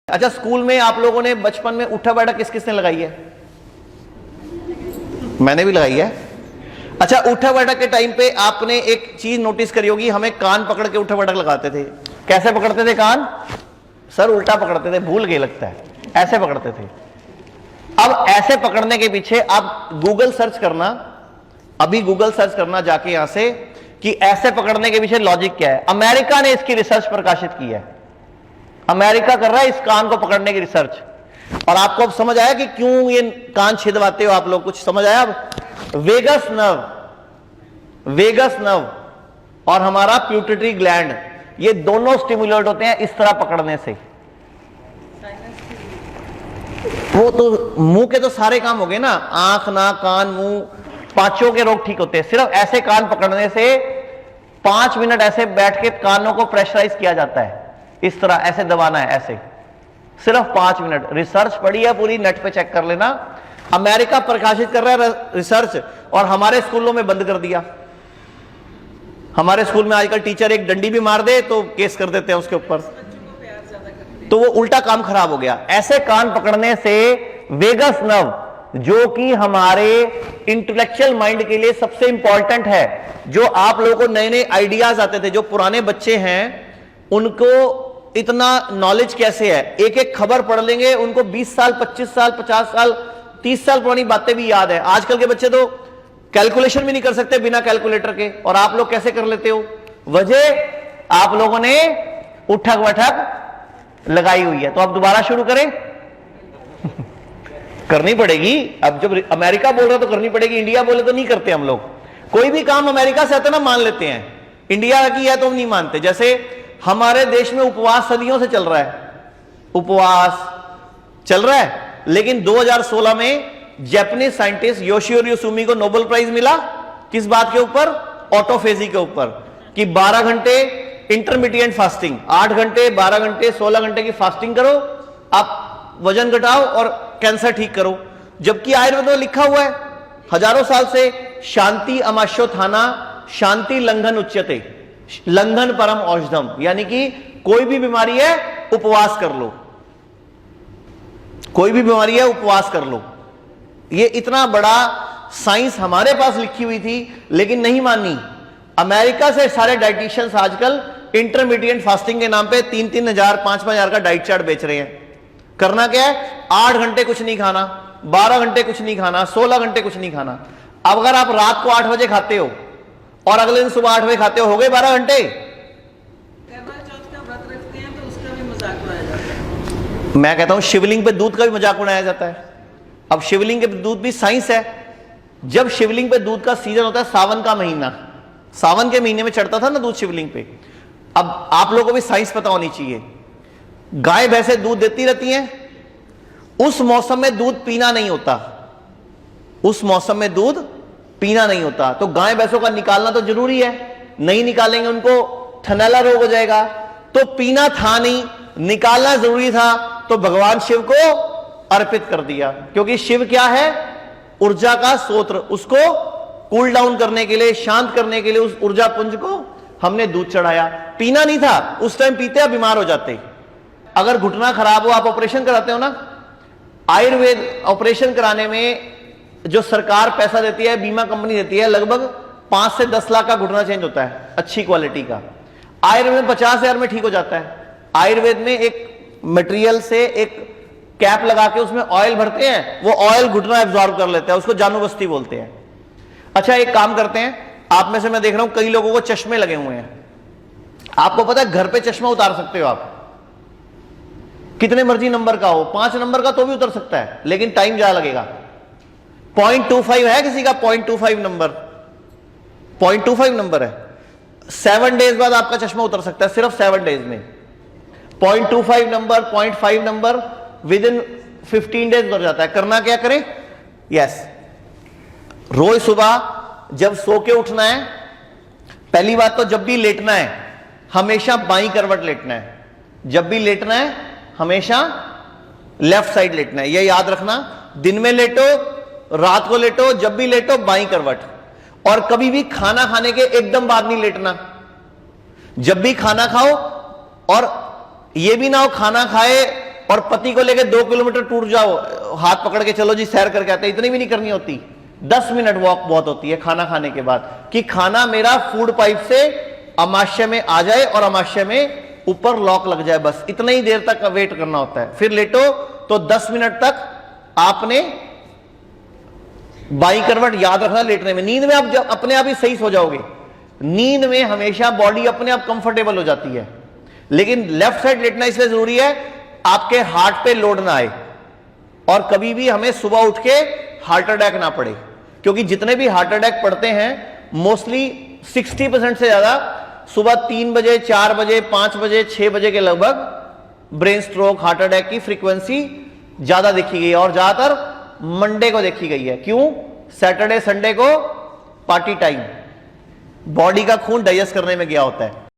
अच्छा, स्कूल में आप लोगों ने बचपन में उठा बैठा किस किसने लगाई है? मैंने भी लगाई है। अच्छा, उठा बैठक के टाइम पे आपने एक चीज नोटिस करी होगी, हमें कान पकड़ के उठा बैठक लगाते थे। कैसे पकड़ते थे कान? सर उल्टा पकड़ते थे, भूल गए लगता है, ऐसे पकड़ते थे। अब ऐसे पकड़ने के पीछे आप गूगल सर्च करना, अभी गूगल सर्च करना जाके यहां से कि ऐसे पकड़ने के पीछे लॉजिक क्या है। अमेरिका ने इसकी रिसर्च प्रकाशित की है। अमेरिका कर रहा है इस कान को पकड़ने की रिसर्च। और आपको अब समझ आया कि क्यों ये कान छिदवाते हो आप लोग? कुछ समझ आया अब? वेगस नर्व और हमारा प्यूटिटरी ग्लैंड, ये दोनों स्टिमुलेट होते हैं इस तरह पकड़ने से। वो तो मुंह के तो सारे काम हो गए ना, आंख, नाक, कान, मुंह, पांचों के रोग ठीक होते हैं सिर्फ ऐसे कान पकड़ने से। 5 मिनट ऐसे बैठ के कानों को प्रेशराइज किया जाता है, इस तरह ऐसे दबाना है, ऐसे सिर्फ 5 मिनट। रिसर्च पड़ी है पूरी, नेट पे चेक कर लेना। अमेरिका प्रकाशित कर रहा है रिसर्च और हमारे स्कूलों में बंद कर दिया। हमारे स्कूल में आजकल टीचर एक डंडी भी मार दे तो केस कर देते हैं उसके ऊपर, तो वो उल्टा काम खराब हो गया। ऐसे कान पकड़ने से वेगस नर्व, जो कि हमारे इंटेलेक्चुअल माइंड के लिए सबसे इंपॉर्टेंट है, जो आप लोगों को नए नए आइडियाज आते थे, जो पुराने बच्चे हैं उनको इतना नॉलेज कैसे है, एक एक खबर पढ़ लेंगे, उनको 20 साल 25 साल 50 साल 30 साल पुरानी बातें भी याद है। आजकल के बच्चे तो कैलकुलेशन भी नहीं कर सकते बिना कैलकुलेटर के, और आप लोग कैसे कर लेते हो? वजह आप लोगों ने उठक बैठक लगाई हुई है। तो अब दोबारा शुरू करें? करनी पड़ेगी। अब जब अमेरिका बोल रहा तो करनी पड़ेगी, इंडिया बोले तो नहीं करते हम लोग। कोई भी काम अमेरिका से आता ना मान लेते हैं, इंडिया की है तो हम नहीं मानते। जैसे हमारे देश में उपवास सदियों से चल रहा है, उपवास चल रहा है, लेकिन 2016 में जापानीज साइंटिस्ट योशिहिरो सुमी को नोबेल प्राइज मिला। किस बात के ऊपर? ऑटोफेजी के ऊपर, कि 12 घंटे इंटरमीडिएट फास्टिंग, 8 घंटे 12 घंटे 16 घंटे की फास्टिंग करो, आप वजन घटाओ और कैंसर ठीक करो। जबकि आयुर्वेद में लिखा हुआ है हजारों साल से, शांति अमाश्योत्थाना शांति लंघन उच्यते, लंघन परम औषधम, यानी कि कोई भी बीमारी है उपवास कर लो, कोई भी बीमारी है उपवास कर लो। ये इतना बड़ा साइंस हमारे पास लिखी हुई थी, लेकिन नहीं मानी। अमेरिका से सारे डाइटिशियंस आजकल इंटरमीडिएट फास्टिंग के नाम पे 3-3 हजार 5-5 हजार का डाइट चार्ट बेच रहे हैं। करना क्या है? 8 घंटे कुछ नहीं खाना, 12 घंटे कुछ नहीं खाना, 16 घंटे कुछ नहीं खाना। अब अगर आप रात को 8 बजे खाते हो और अगले दिन सुबह 8 बजे खाते हो गए 12 घंटे। मैं कहता हूं शिवलिंग पे दूध का भी मजाक उड़ाया जाता है। अब शिवलिंग के दूध भी साइंस है। जब शिवलिंग पे दूध का सीजन होता है, सावन का महीना, सावन के महीने में चढ़ता था ना दूध शिवलिंग पे। अब आप लोगों को भी साइंस पता होनी चाहिए। गाय भैंसे दूध देती रहती हैं, उस मौसम में दूध पीना नहीं होता, उस मौसम में दूध पीना नहीं होता, तो गाय भैंसों का निकालना तो जरूरी है। नहीं निकालेंगे उनको थनैला रोग हो जाएगा। तो पीना था नहीं, निकालना जरूरी था, तो भगवान शिव को अर्पित कर दिया। क्योंकि शिव क्या है? ऊर्जा का स्रोत। उसको कूल डाउन करने के लिए, शांत करने के लिए उस ऊर्जा पुंज को हमने दूध चढ़ाया। पीना नहीं था, उस टाइम पीते आप बीमार हो जाते। अगर घुटना खराब हो, आप ऑपरेशन कराते हो ना, आयुर्वेद ऑपरेशन कराने में जो सरकार पैसा देती है, बीमा कंपनी देती है, लगभग 5 से 10 लाख का घुटना चेंज होता है अच्छी क्वालिटी का। आयुर्वेद में 50 हजार में ठीक हो जाता है। आयुर्वेद में एक मटेरियल से एक कैप लगा के उसमें ऑयल भरते हैं, वो ऑयल घुटना एब्जॉर्ब कर लेता है, उसको जानूबस्ती बोलते हैं। अच्छा, एक काम करते हैं, आप में से मैं देख रहा हूं कई लोगों को चश्मे लगे हुए हैं। आपको पता है घर पे चश्मा उतार सकते हो आप, कितने मर्जी नंबर का हो, 5 नंबर का तो भी उतर सकता है, लेकिन टाइम ज्यादा लगेगा। 0.25 है किसी का? 0.25 नंबर, 0.25 नंबर है। 7 डेज बाद आपका चश्मा उतर सकता है, सिर्फ 7 डेज में। 0.25 number, 0.5 number with in 15 days उतर जाता है। करना क्या करें? यस, रोज सुबह जब सो के उठना है, पहली बात तो जब भी लेटना है हमेशा बाईं करवट लेटना है। जब भी लेटना है हमेशा लेफ्ट साइड लेटना है, यह याद रखना। दिन में लेटो, रात को लेटो, जब भी लेटो बाईं करवट। और कभी भी खाना खाने के एकदम बाद नहीं लेटना। जब भी खाना खाओ, और यह भी ना हो खाना खाए और पति को लेके 2 किलोमीटर टूट जाओ, हाथ पकड़ के चलो जी सैर करके आते, इतनी भी नहीं करनी होती, 10 मिनट वॉक बहुत होती है खाना खाने के बाद, कि खाना मेरा फूड पाइप से अमाशय में आ जाए और अमाशय में ऊपर लॉक लग जाए, बस इतना ही देर तक वेट करना होता है। फिर लेटो तो 10 मिनट तक आपने बाई करवट याद रखना लेटने में। नींद में आप जब अपने आप ही सही सो जाओगे, नींद में हमेशा बॉडी अपने आप कंफर्टेबल हो जाती है, लेकिन लेफ्ट साइड लेटना इसलिए जरूरी है आपके हार्ट पे लोड ना आए और कभी भी हमें सुबह उठ के हार्ट अटैक ना पड़े, क्योंकि जितने भी हार्ट अटैक पड़ते हैं मोस्टली 60% से ज्यादा सुबह 3 बजे, 4 बजे, 5 बजे, 6 बजे के लगभग ब्रेन स्ट्रोक, हार्ट अटैक की फ्रीक्वेंसी ज्यादा देखी गई है और ज्यादातर मंडे को देखी गई है। क्यों? सैटरडे संडे को पार्टी टाइम, बॉडी का खून डाइजेस्ट करने में गया होता है।